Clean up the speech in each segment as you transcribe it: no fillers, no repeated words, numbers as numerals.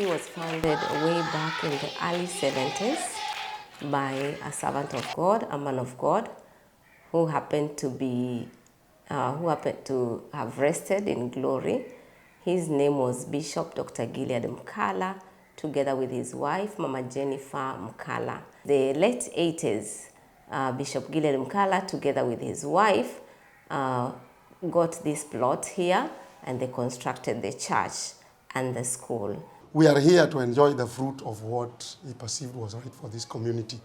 CCP was founded way back in the early 70s by a servant of God, a man of God, who happened to have rested in glory. His name was Bishop Dr. Gilead Mkala, together with his wife, Mama Jennifer Mkala. The late 80s, Bishop Gilead Mkala, together with his wife, got this plot here, and they constructed the church and the school. We are here to enjoy the fruit of what he perceived was right for this community.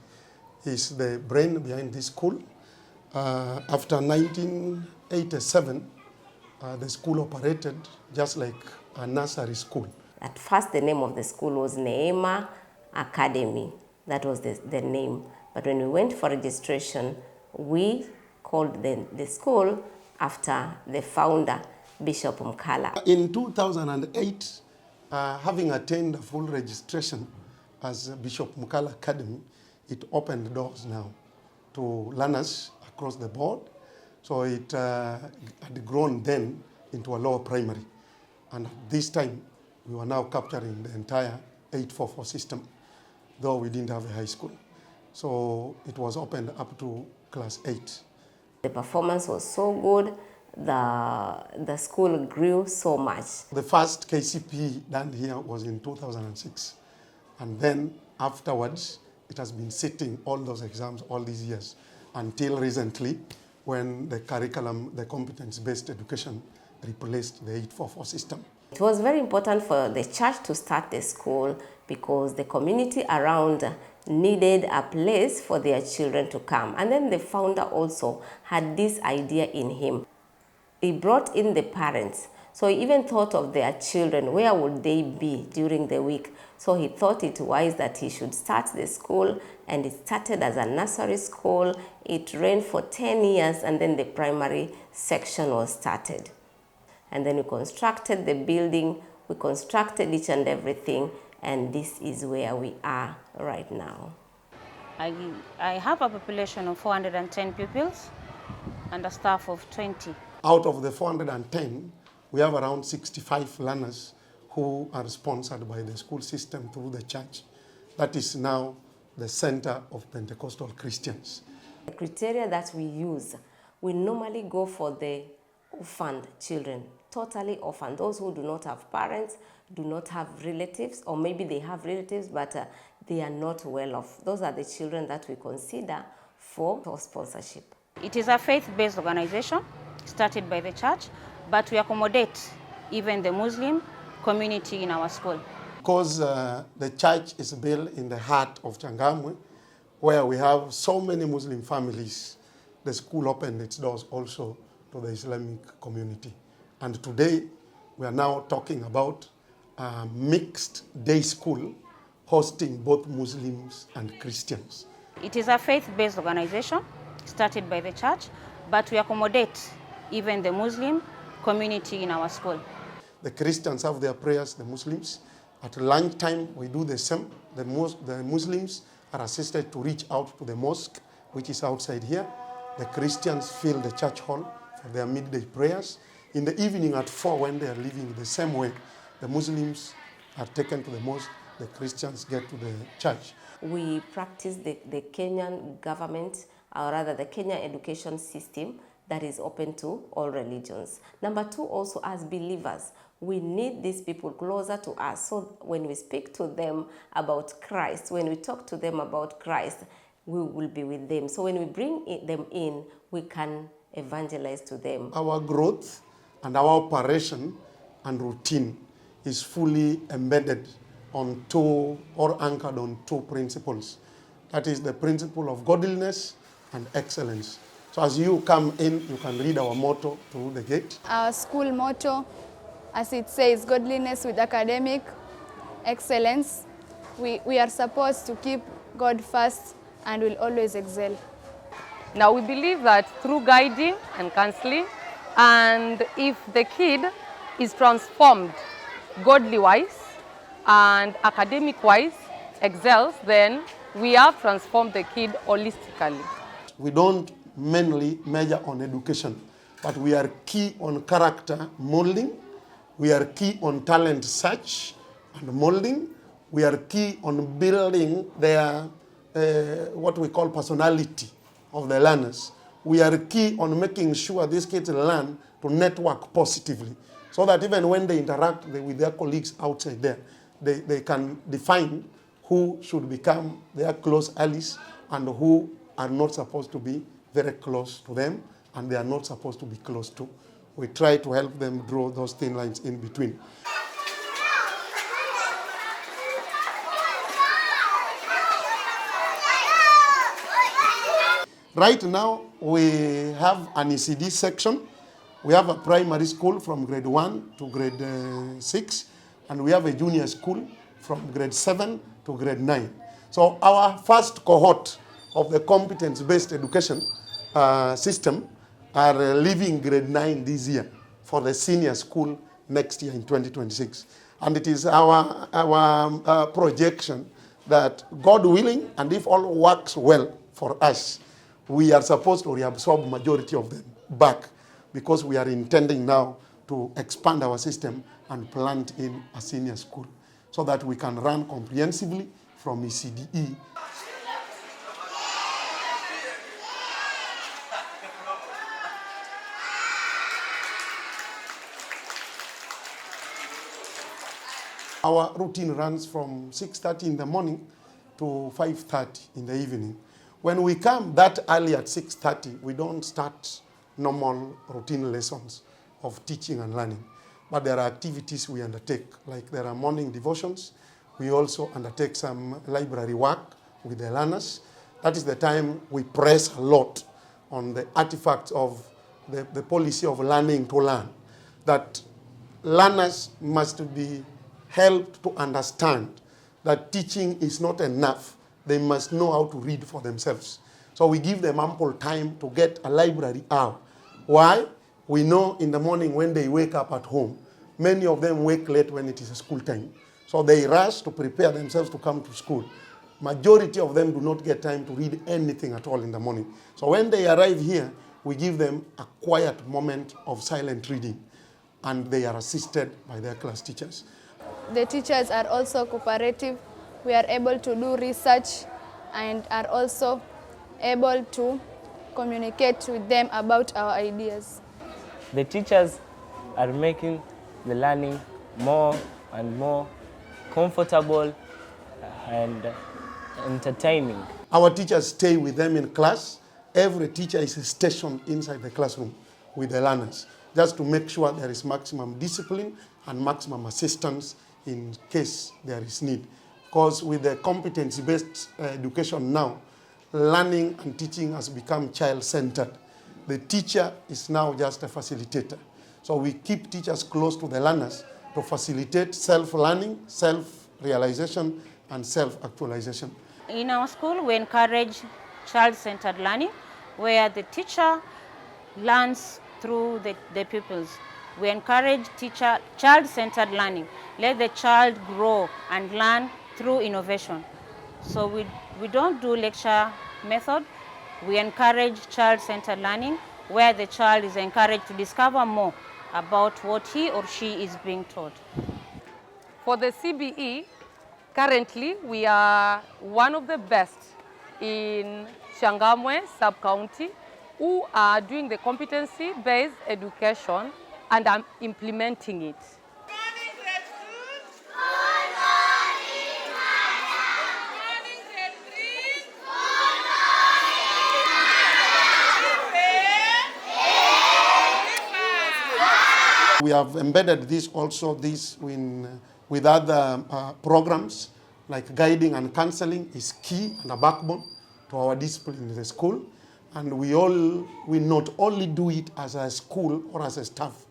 He's the brain behind this school. After 1987, the school operated just like a nursery school. At first, the name of the school was Neema Academy. That was the name. But when we went for registration, we called the school after the founder, Bishop Mkala. In 2008, having attained a full registration as Bishop Mkala Academy, it opened doors now to learners across the board. So it had grown then into a lower primary. And at this time, we were now capturing the entire 844 system, though we didn't have a high school. So it was opened up to class 8. The performance was so good, the school grew so much. The first KCP done here was in 2006. And then afterwards, it has been sitting all those exams all these years until recently when the curriculum, the competence-based education, replaced the 844 system. It was very important for the church to start the school because the community around needed a place for their children to come. And then the founder also had this idea in him. He brought in the parents. So he even thought of their children, where would they be during the week? So he thought it wise that he should start the school, and it started as a nursery school. It ran for 10 years, and then the primary section was started. And then we constructed the building, we constructed each and everything, and this is where we are right now. I have a population of 410 pupils and a staff of 20. Out of the 410, we have around 65 learners who are sponsored by the school system through the church. That is now the center of Pentecostal Christians. The criteria that we use, we normally go for the orphaned children, totally orphaned, those who do not have parents, do not have relatives, or maybe they have relatives, but they are not well off. Those are the children that we consider for sponsorship. It is a faith-based organization started by the church, but we accommodate even the Muslim community in our school. Because the church is built in the heart of Changamwe, where we have so many Muslim families, the school opened its doors also to the Islamic community. And today, we are now talking about a mixed day school hosting both Muslims and Christians. It is a faith-based organization started by the church, but we accommodate even the Muslim community in our school. The Christians have their prayers, the Muslims. At lunchtime, we do the same. The Muslims are assisted to reach out to the mosque, which is outside here. The Christians fill the church hall for their midday prayers. In the evening at 4, when they are leaving the same way, the Muslims are taken to the mosque, the Christians get to the church. We practice the Kenyan government, or rather the Kenyan education system that is open to all religions. Number 2, also as believers, we need these people closer to us. So when we speak to them about Christ, when we talk to them about Christ, we will be with them. So when we bring them in, we can evangelize to them. Our growth and our operation and routine is fully embedded on two, or anchored on 2 principles. That is the principle of godliness and excellence. So as you come in, you can read our motto through the gate. Our school motto, as it says, godliness with academic excellence. We are supposed to keep God first and will always excel. Now we believe that through guiding and counseling, and if the kid is transformed godly-wise and academic-wise, excels, then we have transformed the kid holistically. We don't mainly measure on education, but we are key on character molding, we are key on talent search, and molding. We are key on building their, what we call personality of the learners. We are key on making sure these kids learn to network positively, so that even when they interact with their colleagues outside there, they can define who should become their close allies and who are not supposed to be very close to them and they are not supposed to be close to. We try to help them draw those thin lines in between. Right now, we have an ECD section. We have a primary school from grade 1 to grade 6, and we have a junior school from grade 7 to grade 9. So our first cohort of the competence-based education system are leaving grade 9 this year for the senior school next year in 2026. And it is our projection that, God willing, and if all works well for us, we are supposed to reabsorb majority of them back, because we are intending now to expand our system and plant in a senior school so that we can run comprehensively from ECDE. Our routine runs from 6:30 in the morning to 5:30 in the evening. When we come that early at 6:30, we don't start normal routine lessons of teaching and learning. But there are activities we undertake, like there are morning devotions. We also undertake some library work with the learners. That is the time we press a lot on the artifacts of the policy of learning to learn, that learners must be helped to understand that teaching is not enough. They must know how to read for themselves. So we give them ample time to get a library hour. Why? We know in the morning when they wake up at home, many of them wake late when it is school time. So they rush to prepare themselves to come to school. Majority of them do not get time to read anything at all in the morning. So when they arrive here, we give them a quiet moment of silent reading, and they are assisted by their class teachers. The teachers are also cooperative. We are able to do research and are also able to communicate with them about our ideas. The teachers are making the learning more and more comfortable and entertaining. Our teachers stay with them in class. Every teacher is stationed inside the classroom with the learners, just to make sure there is maximum discipline and maximum assistance in case there is need. Because with the competency-based education now, learning and teaching has become child-centered. The teacher is now just a facilitator. So we keep teachers close to the learners to facilitate self-learning, self-realization, and self-actualization. In our school, we encourage child-centered learning, where the teacher learns through the pupils. We encourage child-centered learning. Let the child grow and learn through innovation. So we don't do lecture method. We encourage child-centered learning, where the child is encouraged to discover more about what he or she is being taught. For the CBE, currently we are one of the best in Changamwe sub-county who are doing the competency-based education and I'm implementing it. We have embedded this also with other programs, like guiding and counseling is key and a backbone to our discipline in the school. And we not only do it as a school or as a staff,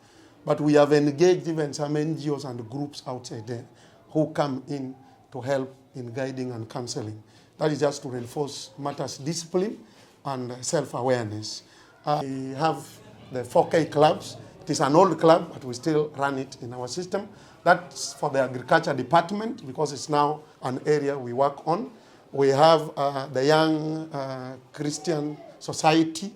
but we have engaged even some NGOs and groups outside there who come in to help in guiding and counseling. That is just to reinforce matters discipline and self-awareness. We have the 4K clubs. It is an old club, but we still run it in our system. That's for the agriculture department, because it's now an area we work on. We have the Young Christian Society.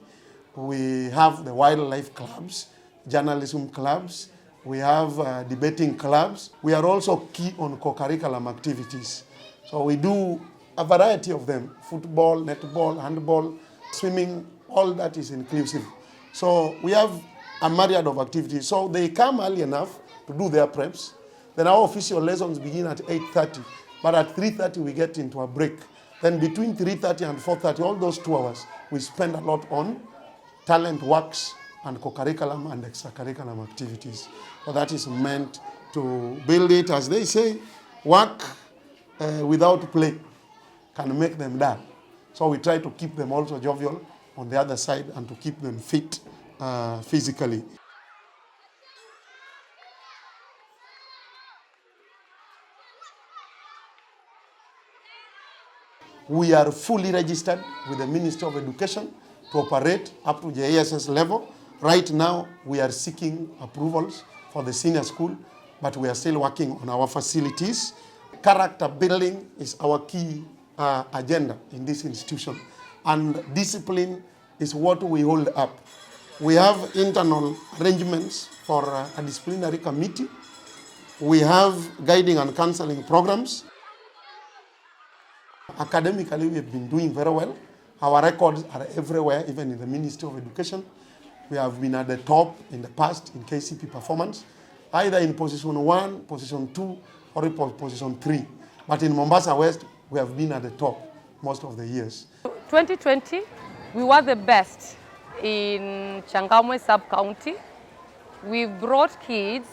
We have the wildlife clubs, journalism clubs. We have debating clubs. We are also key on co-curriculum activities. So we do a variety of them: football, netball, handball, swimming, all that is inclusive. So we have a myriad of activities. So they come early enough to do their preps. Then our official lessons begin at 8:30, but at 3:30 we get into a break. Then between 3:30 and 4:30, all those 2 hours, we spend a lot on talent works and co-curriculum and extracurriculum activities. So that is meant to build it, as they say, work without play can make them dull. So we try to keep them also jovial on the other side and to keep them fit physically. We are fully registered with the Ministry of Education to operate up to the ASS level. Right now, we are seeking approvals for the senior school, but we are still working on our facilities. Character building is our key agenda in this institution, and discipline is what we hold up. We have internal arrangements for a disciplinary committee. We have guiding and counseling programs. Academically, we have been doing very well. Our records are everywhere, even in the Ministry of Education. We have been at the top in the past in KCP performance, either in position 1, position 2, or in position 3. But in Mombasa West, we have been at the top most of the years. 2020, we were the best in Changamwe sub-county. We brought kids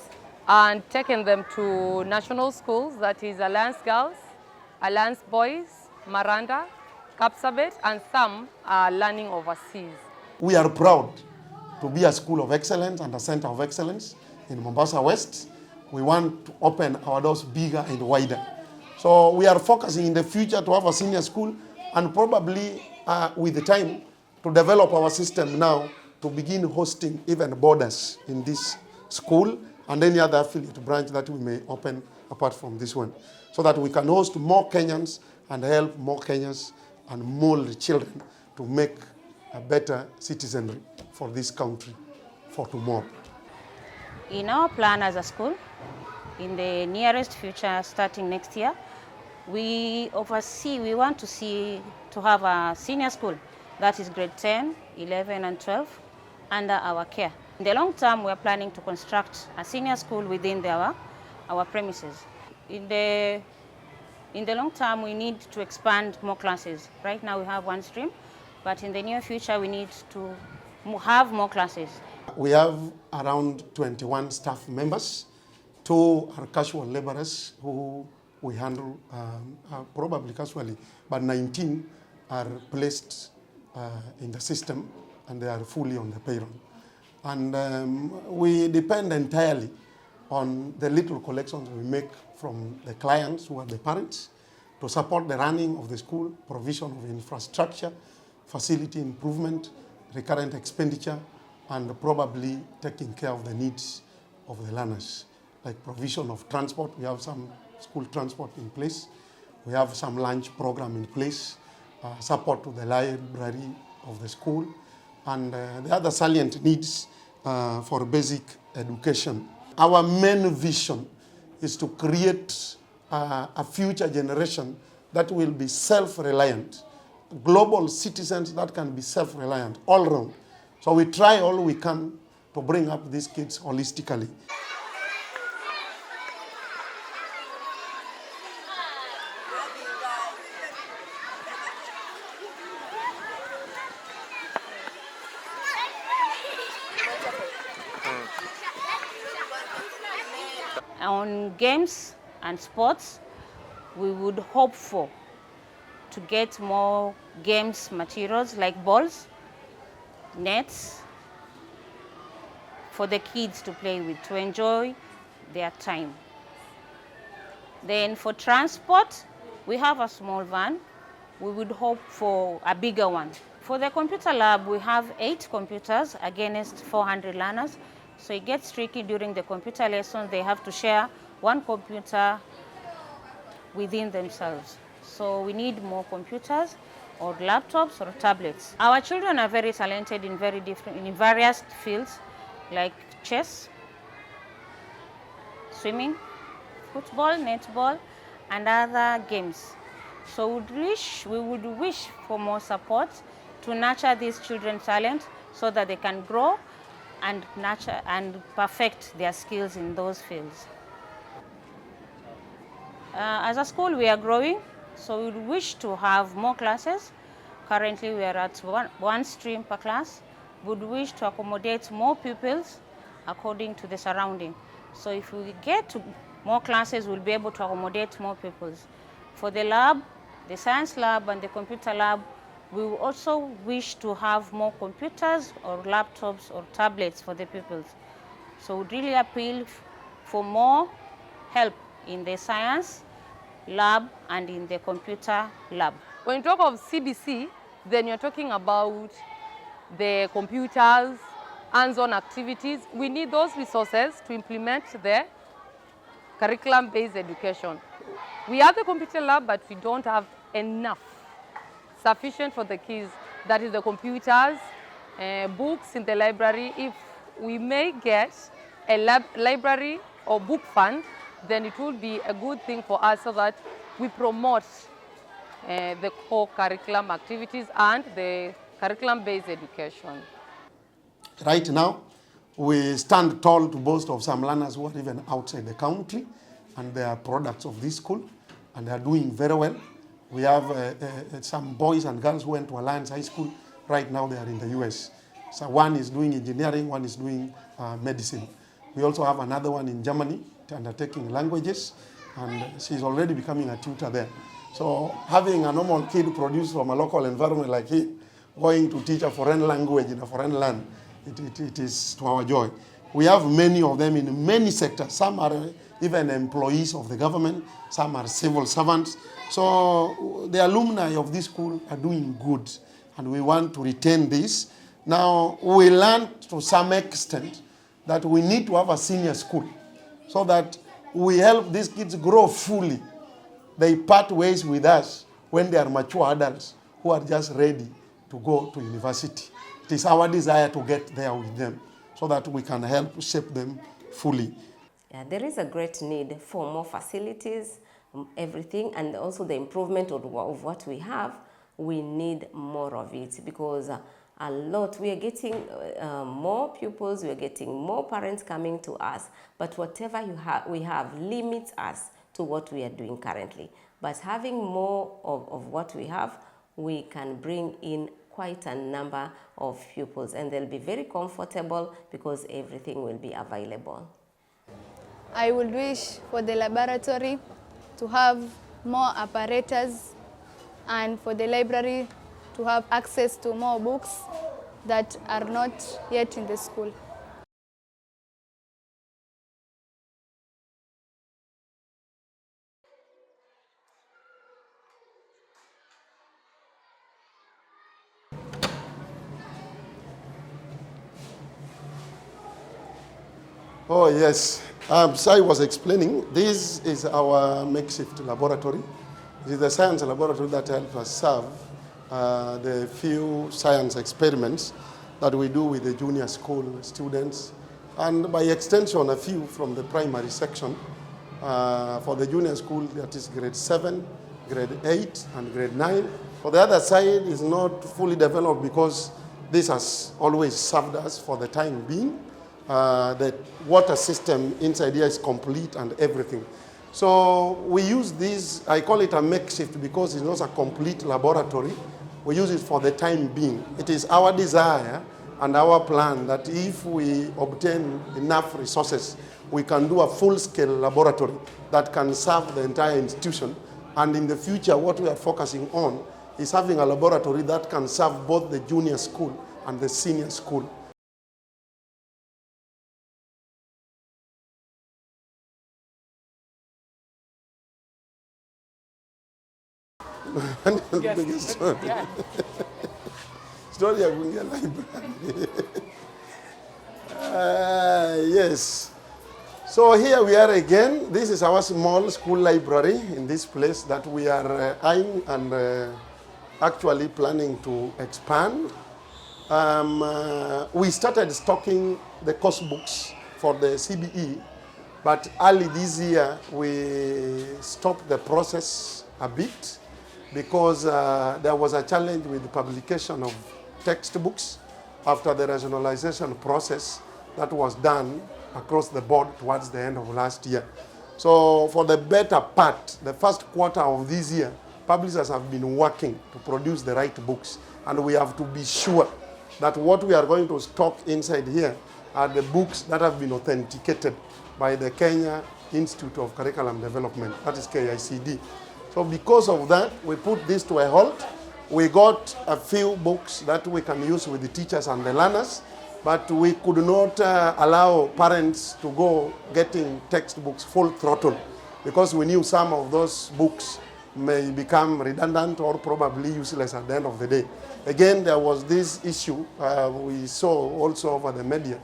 and taken them to national schools, that is Alliance Girls, Alliance Boys, Maranda, Kapsabet, and some are learning overseas. We are proud to be a school of excellence and a center of excellence in Mombasa West. We want to open our doors bigger and wider. So we are focusing in the future to have a senior school, and probably with the time to develop our system now to begin hosting even borders in this school and any other affiliate branch that we may open apart from this one, so that we can host more Kenyans and help more Kenyans and mold children to make a better citizenry for this country for tomorrow. In our plan as a school, in the nearest future, starting next year, we want to have a senior school, that is grade 10, 11, and 12, under our care. In the long term, we are planning to construct a senior school within our premises. In the long term, we need to expand more classes. Right now, we have one stream, but in the near future, we need to have more classes. We have around 21 staff members. 2 are casual laborers who we handle probably casually, but 19 are placed in the system and they are fully on the payroll. And we depend entirely on the little collections we make from the clients who are the parents to support the running of the school, provision of infrastructure, facility improvement, recurrent expenditure, and probably taking care of the needs of the learners, like provision of transport. We have some school transport in place. We have some lunch program in place, support to the library of the school, and the other salient needs for basic education. Our main vision is to create a future generation that will be self-reliant, global citizens that can be self-reliant all around. So we try all we can to bring up these kids holistically. On games and sports, we would hope to get more games materials like balls, nets, for the kids to play with, to enjoy their time. Then for transport, we have a small van. We would hope for a bigger one. For the computer lab, we have 8 computers against 400 learners. So it gets tricky during the computer lesson. They have to share one computer within themselves. So we need more computers or laptops or tablets. Our children are very talented in various fields like chess, swimming, football, netball, and other games. So we would wish for more support to nurture these children's talent so that they can grow and nurture and perfect their skills in those fields. As a school, we are growing, so we wish to have more classes. Currently, we are at one stream per class. We would wish to accommodate more pupils according to the surrounding. So if we get to more classes, we'll be able to accommodate more pupils. For the lab, the science lab and the computer lab, we will also wish to have more computers or laptops or tablets for the pupils. So we really appeal for more help in the science lab and in the computer lab. When you talk of CBC, then you're talking about the computers, hands-on activities. We need those resources to implement the curriculum-based education. We have the computer lab, but we don't have enough sufficient for the kids. That is the computers, books in the library. If we may get a library or book fund, then it will be a good thing for us so that we promote the core curriculum activities and the curriculum-based education. Right now, we stand tall to boast of some learners who are even outside the country, and they are products of this school, and they are doing very well. We have some boys and girls who went to Alliance High School. Right now, they are in the US. So one is doing engineering, one is doing medicine. We also have another one in Germany, undertaking languages, and she's already becoming a tutor there. So having a normal kid produced from a local environment like him, going to teach a foreign language in a foreign land, it is to our joy. We have many of them in many sectors. Some are even employees of the government, some are civil servants. So the alumni of this school are doing good, and we want to retain this. Now, we learned to some extent that we need to have a senior school so that we help these kids grow fully. They part ways with us when they are mature adults who are just ready to go to university. It is our desire to get there with them so that we can help shape them fully. Yeah, there is a great need for more facilities, everything, and also the improvement of what we have. We need more of it because a lot, we are getting more pupils, we are getting more parents coming to us, but whatever we have limits us to what we are doing currently. But having more of what we have, we can bring in quite a number of pupils, and they'll be very comfortable because everything will be available. I would wish for the laboratory to have more apparatus, and for the library to have access to more books that are not yet in the school. Oh, yes. Sai was explaining, this is our makeshift laboratory. It is the science laboratory that helps us serve the few science experiments that we do with the junior school students, and by extension, a few from the primary section. For the junior school, that is grade 7, grade 8, and grade 9. For the other side, is not fully developed because this has always served us for the time being. The water system inside here is complete and everything. So we use this, I call it a makeshift because it's not a complete laboratory. We use it for the time being. It is our desire and our plan that if we obtain enough resources, we can do a full-scale laboratory that can serve the entire institution. And in the future, what we are focusing on is having a laboratory that can serve both the junior school and the senior school. Story ya kuingia library. Yes. So here we are again. This is our small school library in this place that we are eyeing and actually planning to expand. We started stocking the course books for the CBE But early this year, we stopped the process a bit because there was a challenge with the publication of textbooks after the rationalization process that was done across the board towards the end of last year. So for the better part, the first quarter of this year, publishers have been working to produce the right books, and we have to be sure that what we are going to stock inside here are the books that have been authenticated by the Kenya Institute of Curriculum Development, that is KICD. So because of that, we put this to a halt. We got a few books that we can use with the teachers and the learners, but we could not allow parents to go getting textbooks full throttle because we knew some of those books may become redundant or probably useless at the end of the day. Again, there was this issue we saw also over the media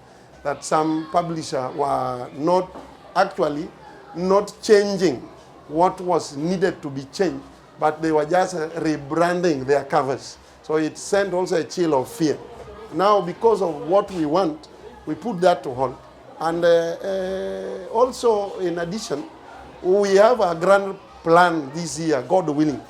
that some publishers were not changing what was needed to be changed, but they were just rebranding their covers. So it sent also a chill of fear. Now, because of what we want, we put that to halt. And also, in addition, we have a grand plan this year, God willing,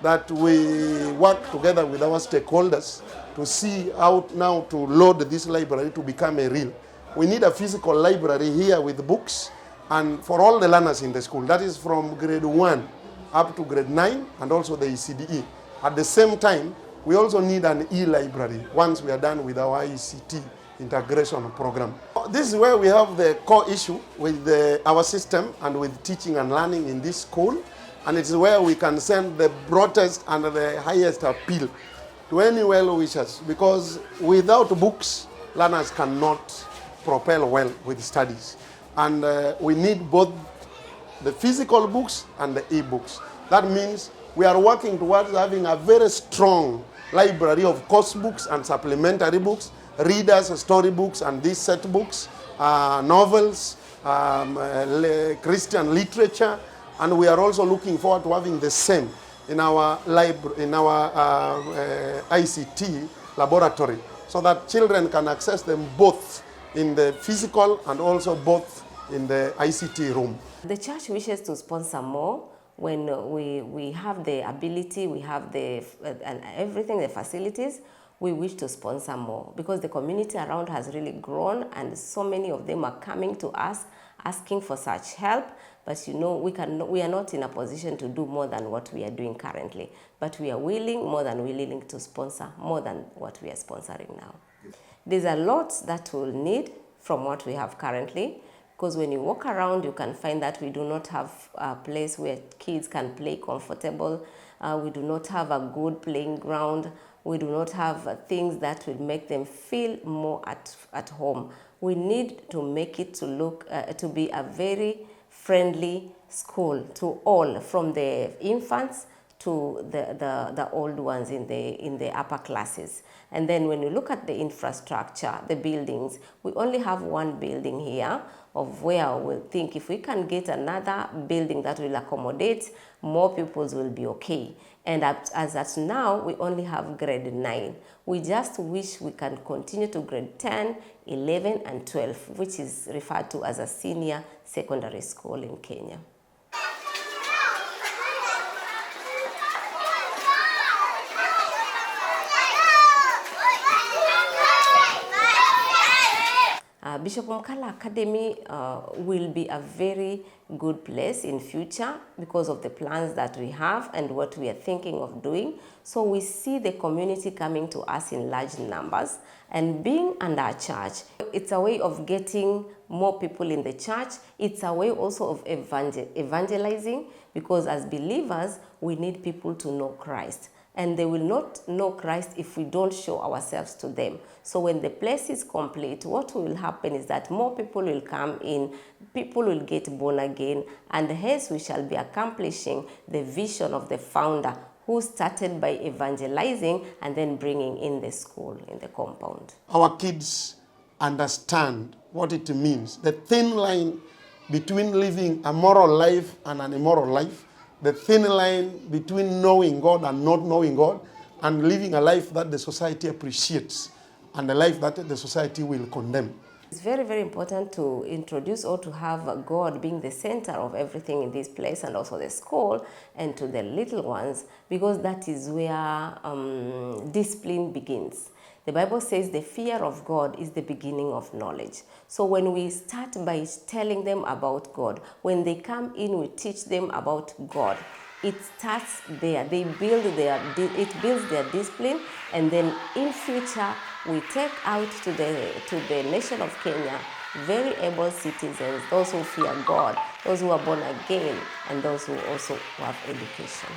that we work together with our stakeholders to see how now to load this library to become a real. We need a physical library here with books and for all the learners in the school. That is from grade 1 up to grade 9 and also the ECDE. At the same time, we also need an e-library once we are done with our ICT integration program. This is where we have the core issue with our system and with teaching and learning in this school. And it's where we can send the broadest and the highest appeal to any well-wishers, because without books, learners cannot propel well with studies. And we need both the physical books and the e-books. That means we are working towards having a very strong library of course books and supplementary books, readers, storybooks, and these set books, novels, Christian literature, and we are also looking forward to having the same in our ICT laboratory, so that children can access them both in the physical and also both in the ICT room. The church wishes to sponsor more. When we have the ability, we have and everything, the facilities, we wish to sponsor more because the community around has really grown and so many of them are coming to us asking for such help. But you know, we are not in a position to do more than what we are doing currently. But we are more than willing to sponsor more than what we are sponsoring now. There's a lot that we'll need from what we have currently, because when you walk around, you can find that we do not have a place where kids can play comfortable. We do not have a good playing ground. We do not have things that will make them feel more at home. We need to make it to look to be a very friendly school to all, from the infants to the old ones in the upper classes. And then when you look at the infrastructure, the buildings, we only have one building here of where we think if we can get another building that will accommodate more pupils will be okay. And as at now, we only have grade 9. We just wish we can continue to grade 10, 11, and 12, which is referred to as a senior secondary school in Kenya. Bishop Mukala Academy will be a very good place in future because of the plans that we have and what we are thinking of doing. So we see the community coming to us in large numbers, and being under a church, it's a way of getting more people in the church. It's a way also of evangelizing, because as believers, we need people to know Christ. And they will not know Christ if we don't show ourselves to them. So when the place is complete, what will happen is that more people will come in, people will get born again, and hence we shall be accomplishing the vision of the founder who started by evangelizing and then bringing in the school in the compound. Our kids understand what it means, the thin line between living a moral life and an immoral life, the thin line between knowing God and not knowing God, and living a life that the society appreciates and a life that the society will condemn. It's very, very important to introduce or to have God being the center of everything in this place, and also the school, and to the little ones, because that is where discipline begins. The Bible says the fear of God is the beginning of knowledge. So when we start by telling them about God, when they come in, we teach them about God. It starts there. It builds their discipline, and then in future we take out to the nation of Kenya very able citizens, those who fear God, those who are born again, and those who also have education.